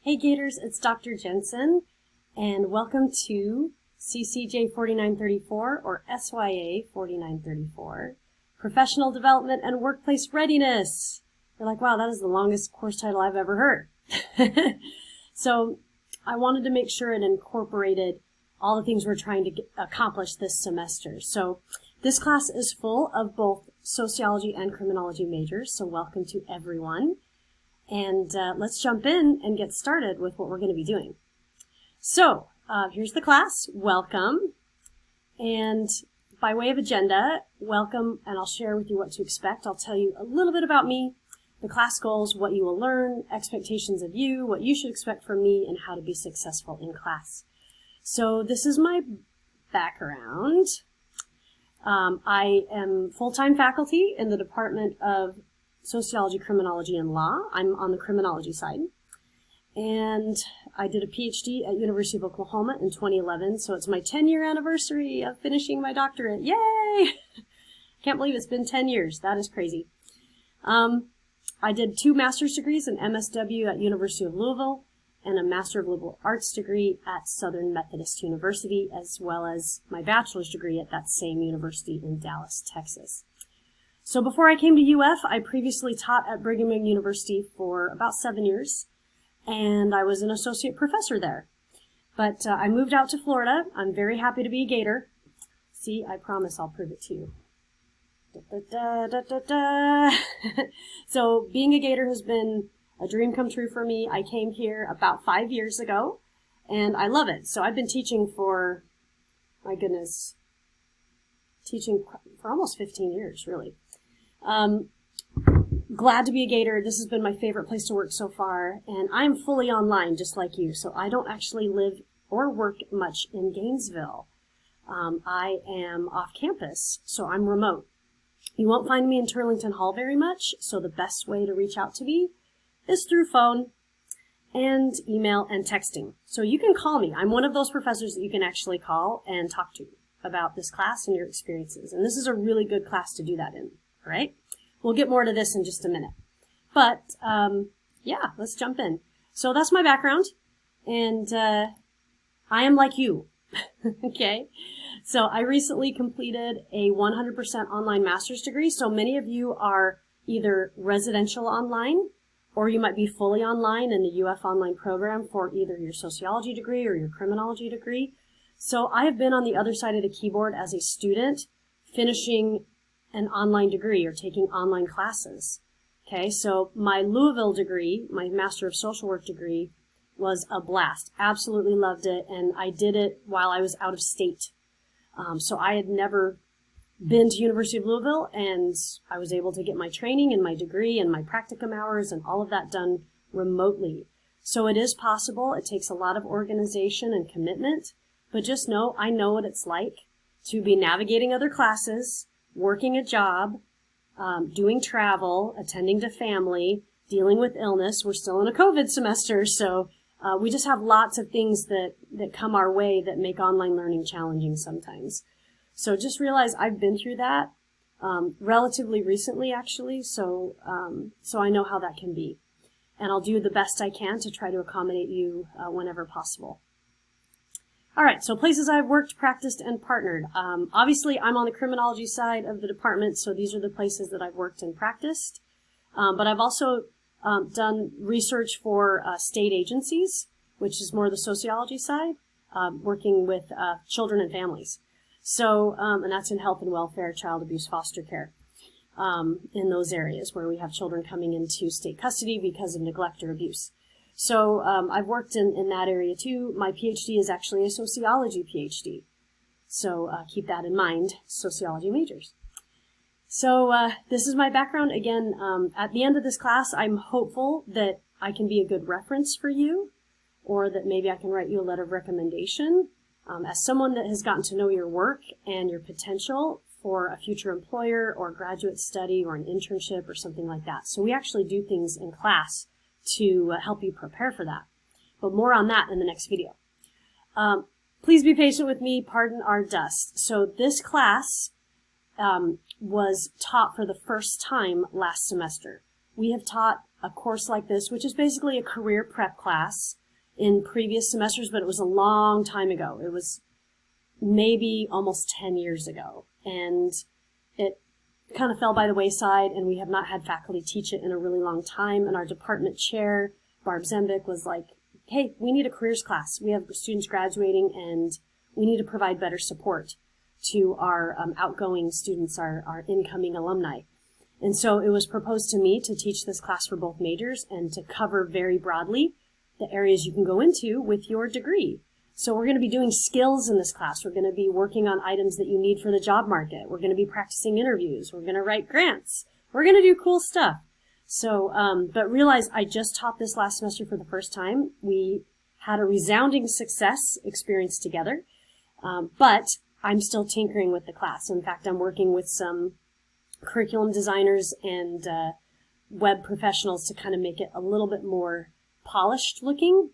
Hey Gators, it's Dr. Jensen, and welcome to CCJ4934 or SYA4930, Professional Development and Workplace Readiness. You're like, wow, that is the longest course title I've ever heard. So I wanted to make sure it incorporated all the things we're trying to accomplish this semester. So this class is full of both sociology and criminology majors, so welcome to everyone. And let's jump in and get started with what we're going to be doing. So here's the class. Welcome. And by way of agenda, welcome, and I'll share with you what to expect. I'll tell you a little bit about me, the class goals, what you will learn, expectations of you, what you should expect from me, and how to be successful in class. So this is my background. I am full-time faculty in the Department of Sociology, Criminology, and Law. I'm on the criminology side. And I did a PhD at University of Oklahoma in 2011, so it's my 10-year anniversary of finishing my doctorate. Yay! Can't believe it's been 10 years. That is crazy. I did 2 master's degrees, an MSW at University of Louisville and a Master of Liberal Arts degree at Southern Methodist University, as well as my bachelor's degree at that same university in Dallas, Texas. So before I came to UF, I previously taught at Brigham Young University for about 7 years, and I was an associate professor there. But I moved out to Florida. I'm very happy to be a Gator. See, I promise I'll prove it to you. Da, da, da, da, da. So being a Gator has been a dream come true for me. I came here about 5 years ago, and I love it. So I've been teaching for, my goodness, teaching for almost 15 years, really. Glad to be a Gator. This has been my favorite place to work so far, and I'm fully online just like you, so I don't actually live or work much in Gainesville. I am off campus, so I'm remote. You won't find me in Turlington Hall very much, so the best way to reach out to me is through phone and email and texting. So you can call me. I'm one of those professors that you can actually call and talk to about this class and your experiences, and this is a really good class to do that in. All right? We'll get more to this in just a minute. But, yeah, let's jump in. So that's my background, and I am like you, okay? So I recently completed a 100% online master's degree, so many of you are either residential online, or you might be fully online in the UF online program for either your sociology degree or your criminology degree. So I have been on the other side of the keyboard as a student, finishing an online degree or taking online classes. Okay, so my Louisville degree, my Master of Social Work degree, was a blast. Absolutely loved it, and I did it while I was out of state. So I had never been to University of Louisville, and I was able to get my training and my degree and my practicum hours and all of that done remotely. So it is possible. It takes a lot of organization and commitment, but just know I know what it's like to be navigating other classes, working a job, doing travel, attending to family, dealing with illness. We're still in a COVID semester, so we just have lots of things that come our way that make online learning challenging sometimes. So just realize I've been through that relatively recently, actually, so I know how that can be. And I'll do the best I can to try to accommodate you whenever possible. All right, so places I've worked, practiced, and partnered. Obviously, I'm on the criminology side of the department, so these are the places that I've worked and practiced. But I've also done research for state agencies, which is more the sociology side, working with children and families. So, and that's in health and welfare, child abuse, foster care, in those areas where we have children coming into state custody because of neglect or abuse. So I've worked in that area too. My PhD is actually a sociology PhD. So keep that in mind, sociology majors. So this is my background. Again, at the end of this class, I'm hopeful that I can be a good reference for you, or that maybe I can write you a letter of recommendation. As someone that has gotten to know your work and your potential for a future employer or graduate study or an internship or something like that. So we actually do things in class to help you prepare for that. But more on that in the next video. Please be patient with me. Pardon our dust. So this class was taught for the first time last semester. We have taught a course like this, which is basically a career prep class in previous semesters, but it was a long time ago. It was maybe almost 10 years ago. And it kind of fell by the wayside, and we have not had faculty teach it in a really long time. And our department chair, Barb Zembic, was like, hey, we need a careers class. We have students graduating, and we need to provide better support to our outgoing students, our incoming alumni. And so it was proposed to me to teach this class for both majors and to cover very broadly the areas you can go into with your degree. So we're going to be doing skills in this class. We're going to be working on items that you need for the job market. We're going to be practicing interviews. We're going to write grants. We're going to do cool stuff. So, but realize I just taught this last semester for the first time. We had a resounding success experience together, but I'm still tinkering with the class. In fact, I'm working with some curriculum designers and web professionals to kind of make it a little bit more polished looking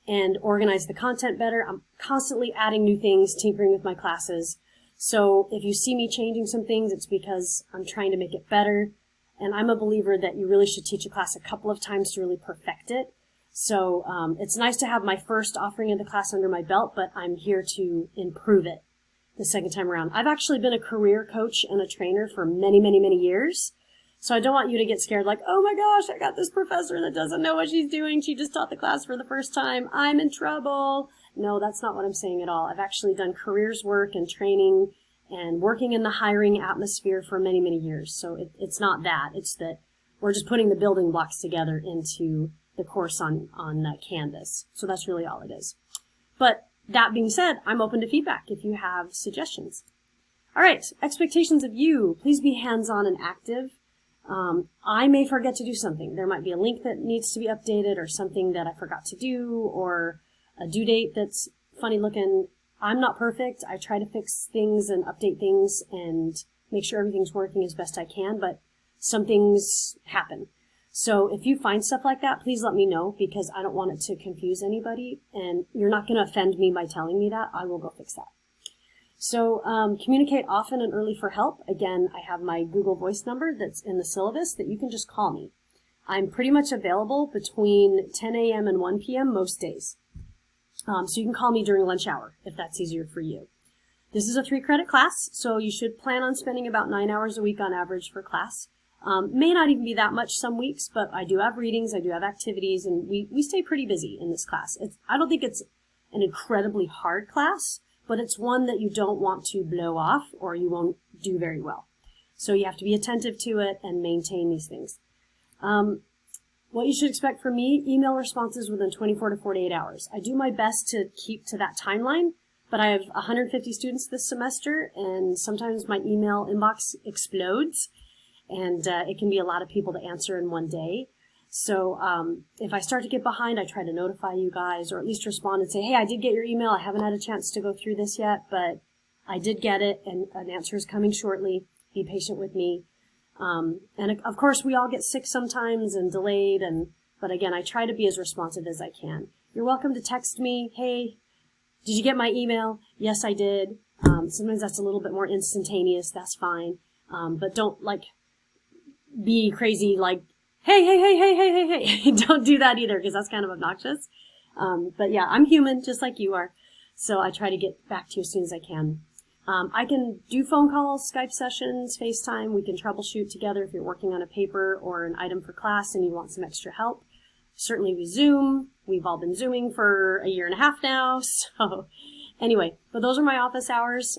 and organize the content better. I'm constantly adding new things, tinkering with my classes. So if you see me changing some things, it's because I'm trying to make it better. And I'm a believer that you really should teach a class a couple of times to really perfect it. So it's nice to have my first offering of the class under my belt, but I'm here to improve it the second time around. I've actually been a career coach and a trainer for many, many, many years. So I don't want you to get scared like, oh my gosh, I got this professor that doesn't know what she's doing. She just taught the class for the first time. I'm in trouble. No, that's not what I'm saying at all. I've actually done careers work and training and working in the hiring atmosphere for many, many years. So it's not that. It's that we're just putting the building blocks together into the course on Canvas. So that's really all it is. But that being said, I'm open to feedback if you have suggestions. All right, expectations of you. Please be hands-on and active. I may forget to do something. There might be a link that needs to be updated or something that I forgot to do or a due date that's funny looking. I'm not perfect. I try to fix things and update things and make sure everything's working as best I can, but some things happen. So if you find stuff like that, please let me know because I don't want it to confuse anybody and you're not going to offend me by telling me that. I will go fix that. So communicate often and early for help. Again, I have my Google Voice number that's in the syllabus that you can just call me. I'm pretty much available between 10 a.m. and 1 p.m. most days. So you can call me during lunch hour if that's easier for you. This is a 3-credit class, so you should plan on spending about 9 hours a week on average for class. May not even be that much some weeks, but I do have readings, I do have activities, and we stay pretty busy in this class. I don't think it's an incredibly hard class, but it's one that you don't want to blow off or you won't do very well. So you have to be attentive to it and maintain these things. What you should expect from me, email responses within 24 to 48 hours. I do my best to keep to that timeline, but I have 150 students this semester, and sometimes my email inbox explodes, and it can be a lot of people to answer in one day. So if I start to get behind, I try to notify you guys or at least respond and say, hey, I did get your email. I haven't had a chance to go through this yet, but I did get it, and an answer is coming shortly. Be patient with me. And of course, we all get sick sometimes and delayed, but again, I try to be as responsive as I can. You're welcome to text me, hey, did you get my email? Yes, I did. Sometimes that's a little bit more instantaneous. That's fine. But don't be crazy hey. Don't do that either because that's kind of obnoxious. But yeah, I'm human just like you are. So I try to get back to you as soon as I can. I can do phone calls, Skype sessions, FaceTime. We can troubleshoot together if you're working on a paper or an item for class and you want some extra help. Certainly we Zoom. We've all been Zooming for 1.5 years now. So anyway, but those are my office hours.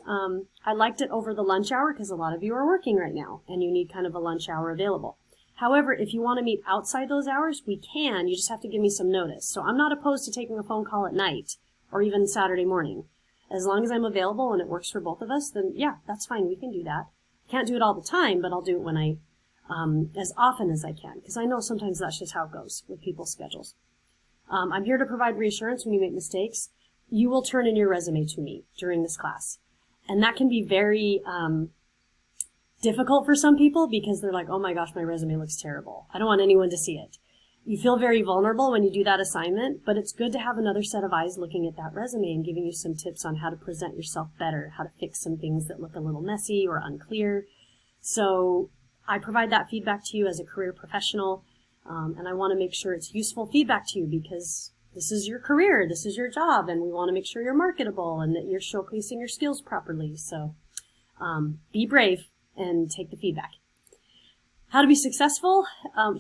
I liked it over the lunch hour because a lot of you are working right now and you need kind of a lunch hour available. However, if you want to meet outside those hours, we can. You just have to give me some notice. So I'm not opposed to taking a phone call at night or even Saturday morning. As long as I'm available and it works for both of us, then yeah, that's fine. We can do that. I can't do it all the time, but I'll do it when as often as I can, because I know sometimes that's just how it goes with people's schedules. I'm here to provide reassurance when you make mistakes. You will turn in your resume to me during this class. And that can be very difficult for some people because they're like, oh my gosh, my resume looks terrible. I don't want anyone to see it. You feel very vulnerable when you do that assignment, but it's good to have another set of eyes looking at that resume and giving you some tips on how to present yourself better, how to fix some things that look a little messy or unclear. So I provide that feedback to you as a career professional. And I want to make sure it's useful feedback to you because this is your career, this is your job, and we want to make sure you're marketable and that you're showcasing your skills properly. So be brave and take the feedback. How to be successful?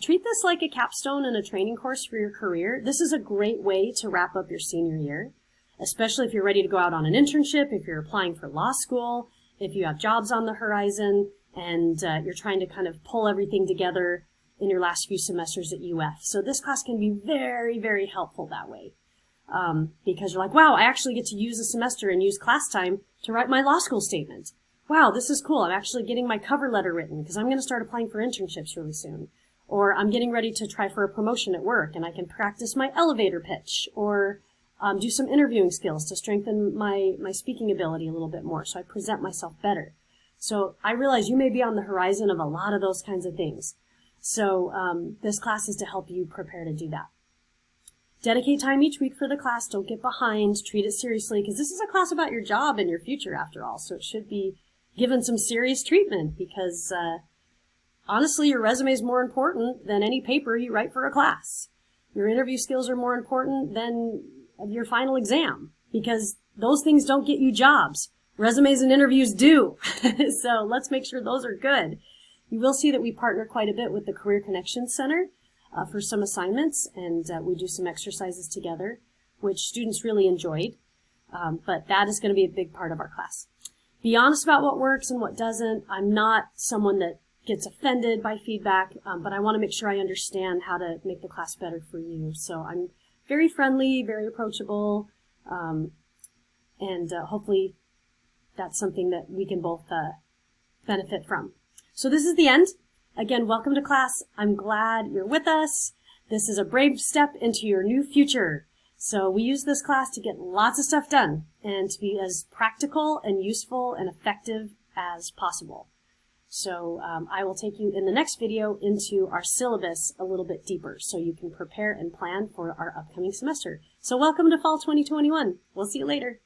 Treat this like a capstone in a training course for your career. This is a great way to wrap up your senior year, especially if you're ready to go out on an internship, if you're applying for law school, if you have jobs on the horizon, and you're trying to kind of pull everything together in your last few semesters at UF. So this class can be very, very helpful that way. Because you're like, wow, I actually get to use a semester and use class time to write my law school statement. Wow, this is cool. I'm actually getting my cover letter written because I'm going to start applying for internships really soon. Or I'm getting ready to try for a promotion at work and I can practice my elevator pitch or do some interviewing skills to strengthen my speaking ability a little bit more so I present myself better. So I realize you may be on the horizon of a lot of those kinds of things. So this class is to help you prepare to do that. Dedicate time each week for the class. Don't get behind. Treat it seriously because this is a class about your job and your future after all. So it should be given some serious treatment because honestly, your resume is more important than any paper you write for a class. Your interview skills are more important than your final exam because those things don't get you jobs. Resumes and interviews do. So let's make sure those are good. You will see that we partner quite a bit with the Career Connections Center for some assignments, and we do some exercises together, which students really enjoyed. But that is going to be a big part of our class. Be honest about what works and what doesn't. I'm not someone that gets offended by feedback, but I want to make sure I understand how to make the class better for you. So I'm very friendly, very approachable, and hopefully that's something that we can both benefit from. So this is the end. Again, welcome to class. I'm glad you're with us. This is a brave step into your new future. So we use this class to get lots of stuff done and to be as practical and useful and effective as possible. So I will take you in the next video into our syllabus a little bit deeper so you can prepare and plan for our upcoming semester. So welcome to Fall 2021. We'll see you later.